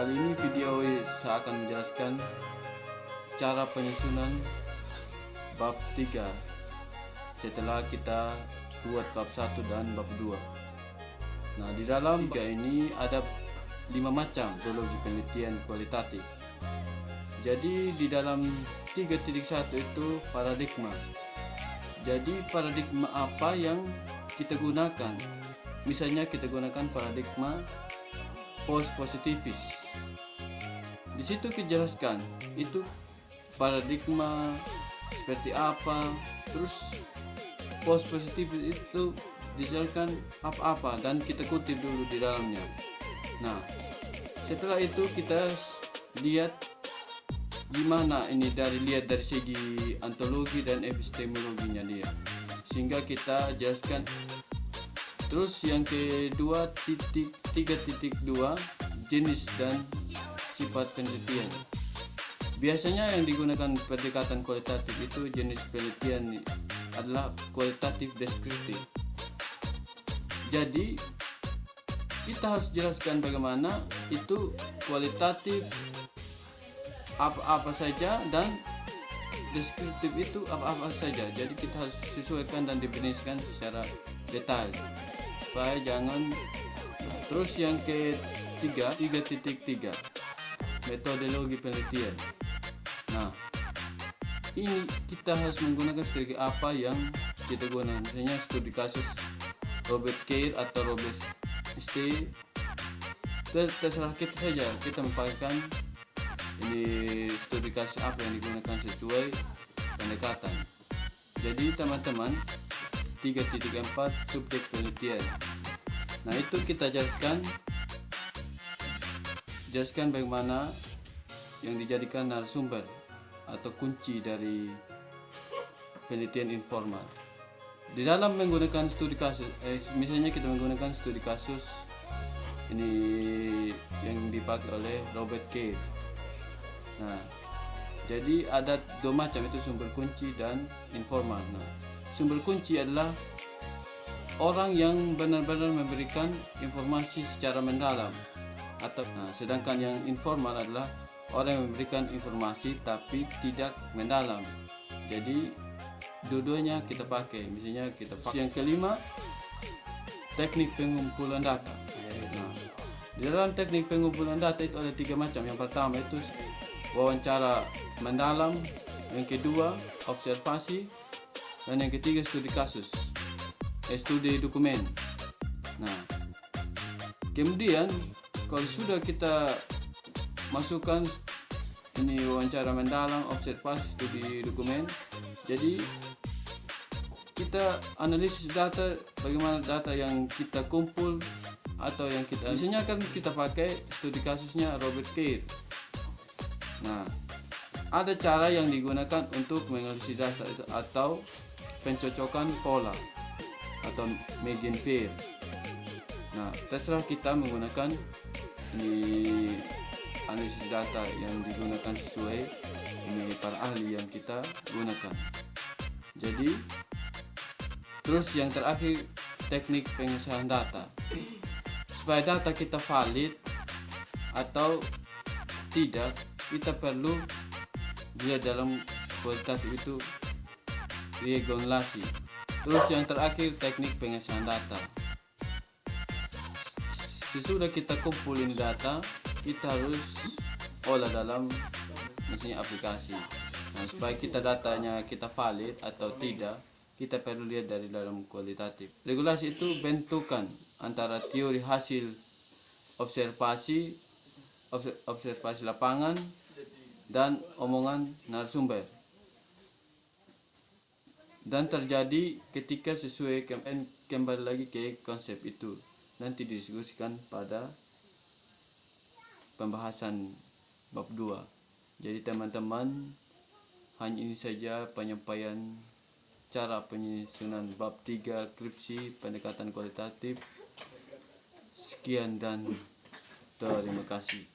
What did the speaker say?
Kali ini video saya akan menjelaskan cara penyusunan bab 3 setelah kita buat bab 1 dan bab 2. Nah, di dalam 3 ini ada 5 macam metodologi penelitian kualitatif. Jadi di dalam 3.1 itu paradigma. Jadi paradigma apa yang kita gunakan? Misalnya kita gunakan paradigma post-positivis. Di situ kita jelaskan itu paradigma seperti apa, terus post-positivis itu dijelaskan apa-apa dan kita kutip dulu di dalamnya. Nah, setelah itu kita lihat gimana ini lihat dari segi ontologi dan epistemologinya dia, sehingga kita jelaskan. Terus yang kedua 3.2 jenis dan sifat penelitian. Biasanya yang digunakan pendekatan kualitatif itu jenis penelitian adalah kualitatif deskriptif. Jadi kita harus jelaskan bagaimana itu kualitatif apa-apa saja dan deskriptif itu apa-apa saja. Jadi kita harus sesuaikan dan definisikan secara detail supaya jangan. Terus yang ketiga 3.3 metodologi penelitian. Nah, ini kita harus menggunakan strategi apa yang kita gunakan. Misalnya studi kasus Robert Cair atau Robert St. Terserah kita saja, kita mempakaikan ini studi kasus apa yang digunakan sesuai pendekatan. Jadi teman-teman 3.4 subjek penelitian. Nah, itu kita jelaskan bagaimana yang dijadikan narasumber atau kunci dari penelitian informal. Di dalam menggunakan studi kasus, misalnya kita menggunakan studi kasus ini yang dipakai oleh Robert Cair. Nah, jadi ada dua macam itu, sumber kunci dan informal. Nah, sumber kunci adalah orang yang benar-benar memberikan informasi secara mendalam, atau sedangkan yang informal adalah orang yang memberikan informasi tapi tidak mendalam. Jadi dua-duanya kita pakai. Misalnya kita pakai. Yang kelima, teknik pengumpulan data. Nah, di dalam teknik pengumpulan data itu ada 3 macam. Yang pertama itu wawancara mendalam, yang kedua observasi, dan yang ketiga studi kasus, studi dokumen. Nah, kemudian kalau sudah kita masukkan ini wawancara mendalam, observasi, studi dokumen, jadi kita analisis data, bagaimana data yang kita kumpul atau yang kita, misalnya kan kita pakai studi kasusnya Robert Cair. Nah, ada cara yang digunakan untuk menganalisis data itu atau pencocokan pola atau median pair. Nah, terserah kita menggunakan ini analisis data yang digunakan sesuai ini para ahli yang kita gunakan. Jadi terus yang terakhir teknik pengesahan data. Supaya data kita valid atau tidak, kita perlu lihat dalam kualitatif itu regolasi. Terus yang terakhir teknik pengesahan data. Sesudah kita kumpulin data, kita harus olah dalam misalnya aplikasi. Nah, supaya kita datanya kita valid atau tidak, kita perlu lihat dari dalam kualitatif. Regulasi itu bentukan antara teori hasil observasi lapangan dan omongan narasumber, dan terjadi ketika sesuai kembali lagi ke konsep itu nanti didiskusikan pada pembahasan bab 2. Jadi teman-teman, hanya ini saja penyampaian cara penyusunan bab 3 skripsi pendekatan kualitatif. Sekian dan terima kasih.